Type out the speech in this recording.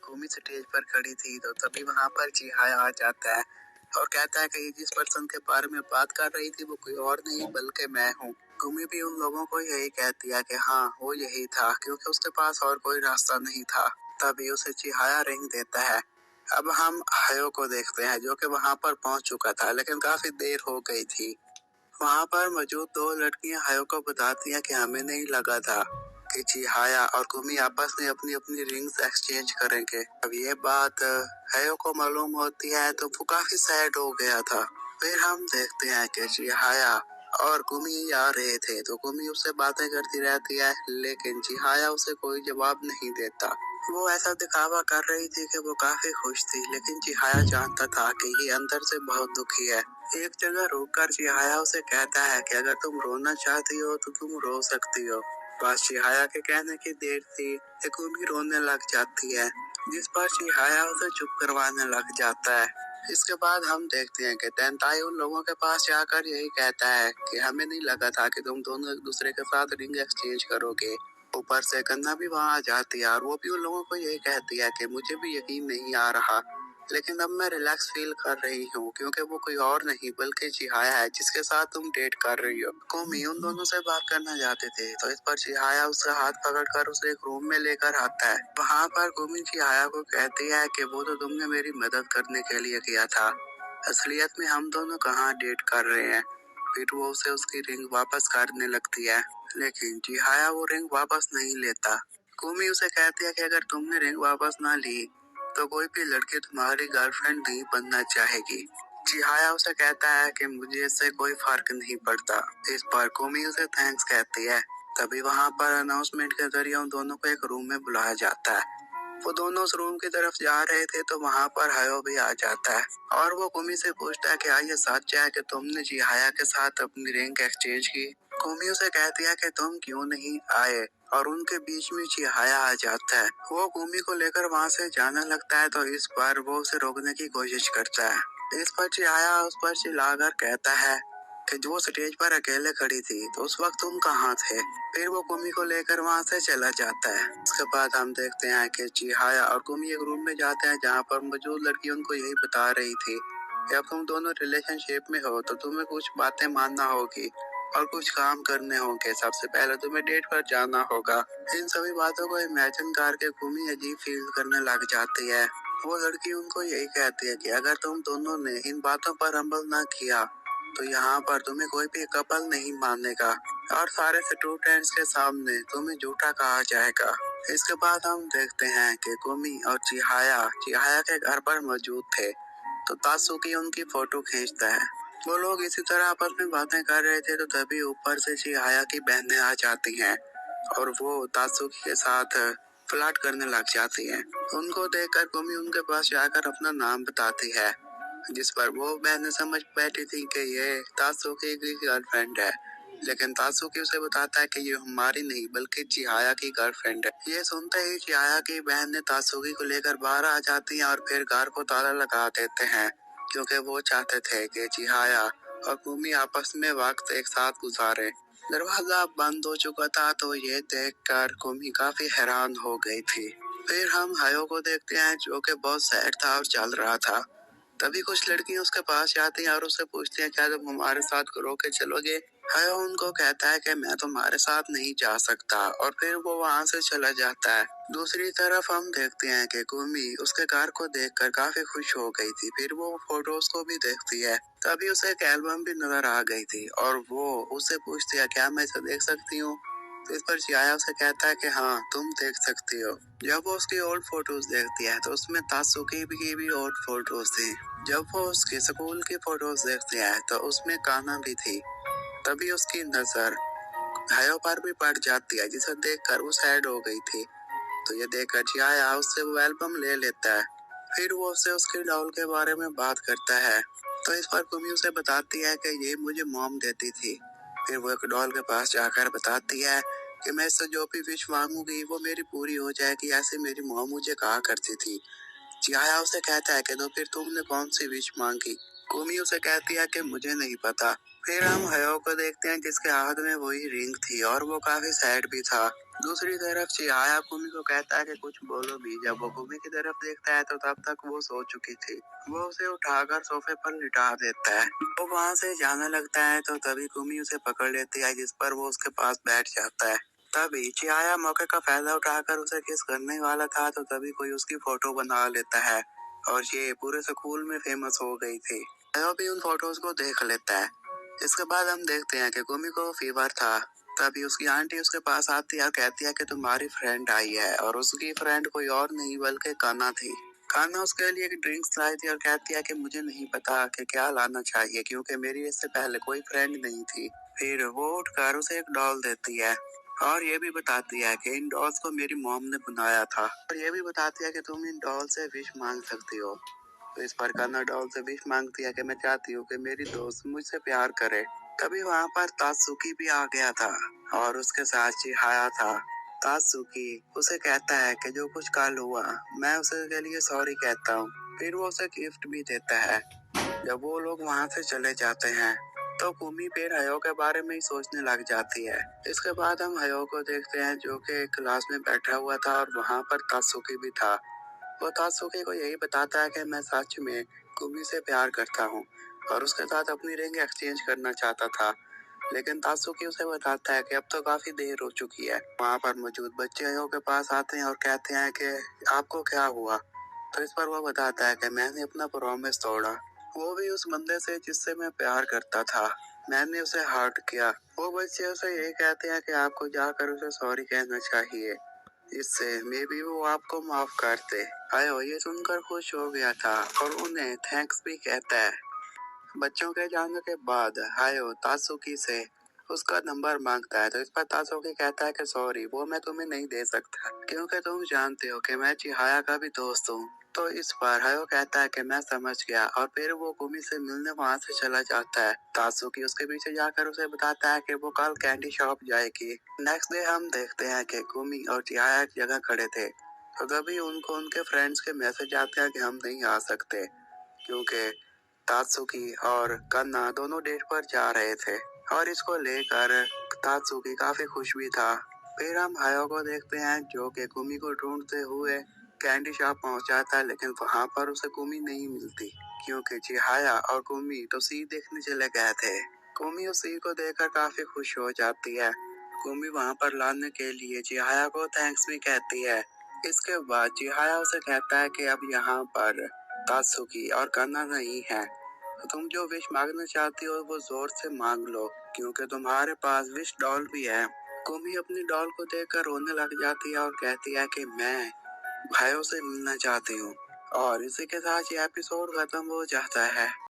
कुमी stage पर खड़ी थी तो तभी वहां पर चिहाया आ जाता है और कहता है कि जिस पर्सन के बारे में बात कर रही थी वो कोई और नहीं बल्कि मैं हूँ। कुमी भी उन लोगों को यही कहती है कि हाँ वो यही था, क्योंकि उसके पास और कोई रास्ता नहीं था। तभी उसे चिहाया रिंग देता है। अब हम हायो को देखते हैं जो कि वहां पर पहुंच चुका था, लेकिन काफी देर हो गई थी। वहां पर मौजूद दो लड़कियां हायो को बताती हैं कि हमें नहीं लगा था कि चिहाया और कुमी आपस में अपनी अपनी रिंग्स एक्सचेंज करेंगे। अब ये बात हायो को मालूम होती है तो वो काफी सैड हो गया था। फिर हम देखते हैं कि चिहाया और कुमी आ रहे थे तो कुमी उससे बातें करती रहती है, लेकिन चिहाया उसे कोई जवाब नहीं देता। वो ऐसा दिखावा कर रही थी कि वो काफी खुश थी, लेकिन चिहाया जानता था कि ये अंदर से बहुत दुखी है। एक जगह रुककर चिहाया उसे कहता है कि अगर तुम रोना चाहती हो तो तुम रो सकती हो। बस चिहाया के कहने की देर थी कि कुमी रोने लग जाती है, जिस पर चिहाया उसे चुप करवाने लग जाता है। इसके बाद हम देखते हैं कि तेंताई उन लोगों के पास जाकर यही कहता है कि हमें नहीं लगा था कि तुम दोनों एक दूसरे के साथ रिंग एक्सचेंज करोगे। ऊपर से कन्ना भी वहां आ जाती है और वो भी उन लोगों को यही कहती है कि मुझे भी यकीन नहीं आ रहा, लेकिन अब मैं रिलैक्स फील कर रही हूँ क्योंकि वो कोई और नहीं बल्कि चिहाया है जिसके साथ तुम डेट कर रही हो। कुमी उन दोनों से बात करना चाहते थे तो इस पर चिहाया उसका हाथ पकड़कर उसे एक रूम में लेकर आता है। वहाँ पर कुमी चिहाया को कहती है कि वो तो तुमने मेरी मदद करने के लिए किया था, असलियत में हम दोनों कहाँ डेट कर रहे हैं। फिर वो उसे उसकी रिंग वापस करने लगती है, लेकिन चिहाया वो रिंग वापस नहीं लेता। कुमी उसे कहती है कि अगर तुमने रिंग वापस ना ली तो कोई भी लड़की तुम्हारी गर्लफ्रेंड नहीं बनना चाहेगी। चिहाया उसे कहता है कि मुझे इससे कोई फर्क नहीं पड़ता। इस पर कुमी उसे थैंक्स कहती है। तभी वहाँ पर अनाउंसमेंट के जरिए उन दोनों को एक रूम में बुलाया जाता है। वो दोनों उस रूम की तरफ जा रहे थे तो वहाँ पर हायो भी आ जाता है और वो कुमी से पूछता है कि ये सच है कि तुमने चिहाया के साथ अपनी रिंग एक्सचेंज की। कुमी उसे कहती है कि तुम क्यों नहीं आए और उनके बीच में चिहाया आ जाता है। वो कुमी को लेकर वहाँ से जाने लगता है तो इस बार वो उसे रोकने की कोशिश करता है। इस पर चिहाया उस पर चिल्लाकर कहता है कि जो स्टेज पर अकेले खड़ी थी तो उस वक्त तुम कहाँ थे। फिर वो कुमी को लेकर वहाँ से चला जाता है। उसके बाद हम देखते हैं कि चिहाया और कुमी एक रूम में जाते हैं जहाँ पर मौजूद लड़की उनको यही बता रही थी कि अब तुम दोनों रिलेशनशिप में हो तो तुम्हें कुछ बातें मानना होगी और कुछ काम करने होंगे। सबसे पहले तुम्हें डेट पर जाना होगा। इन सभी बातों को इमेजिन करके कुमी अजीब फील करने लग जाती है। वो लड़की उनको यही कहती है कि अगर तुम दोनों ने इन बातों पर अमल न किया तो यहाँ पर तुम्हें कोई भी कपल नहीं मानेगा और सारे स्टूडेंट्स के सामने तुम्हें झूठा कहा जाएगा। इसके बाद हम देखते हैं कि कुमी और चिहाया के घर पर मौजूद थे तो तात्सुकी उनकी फोटो खींचता है। वो लोग इसी तरह आपस में बातें कर रहे थे तो तभी ऊपर से चिहाया की बहनें आ जाती हैं और वो तात्सुकी के साथ फ्लर्ट करने लग जाती हैं। उनको देखकर कुमी उनके पास जाकर अपना नाम बताती है, जिस पर वो बहनें समझ बैठी थी कि ये तात्सुकी की गर्लफ्रेंड है, लेकिन तात्सुकी उसे बताता है कि ये हमारी नहीं बल्कि चिहाया की गर्लफ्रेंड है। ये सुनते ही चिहाया की बहन ने तात्सुकी को लेकर बाहर आ जाती हैं और फिर घर को ताला लगा देते हैं, क्योंकि वो चाहते थे कि चिहाया और कुमी आपस में वक्त एक साथ गुजारे। दरवाजा बंद हो चुका था तो ये देखकर कुमी काफी हैरान हो गई थी। फिर हम हायो को देखते हैं जो कि बहुत सैड था और चल रहा था। तभी कुछ लड़कियां उसके पास जाती हैं और उससे पूछती हैं क्या तुम हमारे साथ रो के चलोगे। हायो उनको कहता है कि मैं तुम्हारे साथ नहीं जा सकता और फिर वो वहाँ से चला जाता है। दूसरी तरफ हम देखते हैं कि कुमी उसके कार को देखकर काफी खुश हो गई थी। फिर वो फोटोज को भी देखती है। तभी उसे एक एल्बम भी नजर आ गई थी और वो उससे पूछती है क्या मैं इसे देख सकती हूँ। तो इस पर चिहाया उसे कहता है कि हाँ तुम देख सकती हो। जब वो उसकी ओल्ड फोटोज देखती है तो उसमें तात्सुकी की भी ओल्ड फोटोज थी। जब वो उसके स्कूल की फोटोज देखती है तो उसमें कान्हा भी थी। तभी उसकी नजर हायो पर भी पड़ जाती है, जिसे देखकर वो सैड हो गई थी। तो ये देखकर चिहाया उससे वो एल्बम ले लेता है। फिर वो उससे उसकी डॉल के बारे में बात करता है तो इस पर कुमी उसे बताती है कि ये मुझे मॉम देती थी। फिर वो एक डॉल के पास जाकर बताती है कि मैं इससे जो भी विश मांगूंगी वो मेरी पूरी हो जाएगी, ऐसे मेरी मॉम मुझे कहा करती थी। चिहाया उसे कहता है कि तो फिर तुमने कौन सी विश मांगी। कुमी उसे कहती है कि मुझे नहीं पता। फिर हम हयो को देखते हैं जिसके हाथ में वही रिंग थी और वो काफी सैड भी था। दूसरी तरफ चिहाया कुमी को कहता है कि कुछ बोलो भी। जब वो कुमी की तरफ देखता है तो तब तक वो सो चुकी थी। वो उसे उठाकर सोफे पर लिटा देता है। वो वहाँ से जाने लगता है तो तभी कुमी उसे पकड़ लेती है, जिस पर वो उसके पास बैठ जाता है। तभी चिहाया मौके का फायदा उठाकर उसे किस करने वाला था तो तभी कोई उसकी फोटो बना लेता है और ये पूरे स्कूल में फेमस हो गई थी। हयो भी उन फोटोज को देख लेता है। इसके बाद हम देखते हैं कि कुमी को फीवर था। तभी उसकी आंटी उसके पास आती है और कहती है कि तुम्हारी फ्रेंड आई है, और उसकी फ्रेंड कोई और नहीं बल्कि कान्हा थी। कान्हा उसके लिए एक ड्रिंक्स लाई थी और कहती है कि मुझे नहीं पता कि क्या लाना चाहिए क्योंकि मेरी इससे पहले कोई फ्रेंड नहीं थी। फिर वो उठकर उसे एक डॉल देती है और ये भी बताती है कि इन डॉल्स को मेरी मॉम ने बनाया था, और ये भी बताती है कि तुम इन डॉल से विश मांग सकती हो। तो इस पर कान्हा डॉल से विश मांगती है कि मैं चाहती हूँ कि मेरी दोस्त मुझसे प्यार करे। तभी वहाँ पर तात्सुकी भी आ गया था और उसके साथ चिहाया था। तात्सुकी उसे कहता है कि जो कुछ कल हुआ मैं उसे के लिए सॉरी कहता हूँ। फिर वो उसे गिफ्ट भी देता है। जब वो लोग वहाँ से चले जाते हैं तो कुमी फिर हयो के बारे में ही सोचने लग जाती है। इसके बाद हम हयो को देखते हैं जो कि क्लास में बैठा हुआ था और वहाँ पर तात्सुकी भी था। वो तात्सुकी को यही बताता है कि मैं सच में कुमी से प्यार करता हूँ और उसके साथ अपनी रिंग एक्सचेंज करना चाहता था, लेकिन तात्सुकी उसे बताता है कि अब तो काफी देर हो चुकी है। वहाँ पर मौजूद बच्चे हयो के पास आते हैं और कहते हैं कि आपको क्या हुआ। तो इस पर वो बताता है कि मैंने अपना प्रॉमिस तोड़ा, वो भी उस बंदे से जिससे मैं प्यार करता था। मैंने उसे हर्ट किया। वो बच्चे उसे यही कहते हैं कि आपको जाकर उसे सॉरी कहना चाहिए, इससे मे बी वो आपको माफ कर दे। आयो ये सुनकर खुश हो गया था और उन्हें थैंक्स भी कहता है। बच्चों के जाने के बाद हायो तात्सुकी से उसका नंबर मांगता है तो इस पर तात्सुकी कहता है कि सॉरी वो मैं तुम्हें नहीं दे सकता क्योंकि तुम जानते हो कि मैं चिहाया का भी दोस्त हूँ। तो इस पर हायो कहता है कि मैं समझ गया और फिर वो कुमी से मिलने वहाँ से चला जाता है। तात्सुकी उसके पीछे जाकर उसे बताता है कि वो कल कैंडी शॉप जाएगी। नेक्स्ट डे हम देखते हैं कि कुमी और चिहाया एक जगह खड़े थे तो तभी उनको उनके फ्रेंड्स के मैसेज आते हैं कि हम नहीं आ सकते क्योंकि तात्सुकी और कन्ना दोनों डेट पर जा रहे थे और इसको लेकर तात्सुकी काफी खुश भी था। फिर हम हायो को देखते हैं जो कि कुमी को ढूंढते हुए कैंडी शॉप पहुंचाता है, लेकिन वहां पर उसे कुमी नहीं मिलती क्योंकि चिहाया और कुमी तो सी देखने चले गए थे। कुमी उस सी को देखकर काफी खुश हो जाती है। कुमी वहां पर लाने के लिए चिहाया को थैंक्स भी कहती है। इसके बाद चिहाया उसे कहता है कि अब यहाँ पर तात्सुकी और कन्ना नहीं है, तो तुम जो विश मांगना चाहती हो वो जोर से मांग लो क्योंकि तुम्हारे पास विश डॉल भी है। कुमी अपनी डॉल को देखकर रोने लग जाती है और कहती है कि मैं भाइयों से मिलना चाहती हूँ। और इसी के साथ ये एपिसोड खत्म हो जाता है।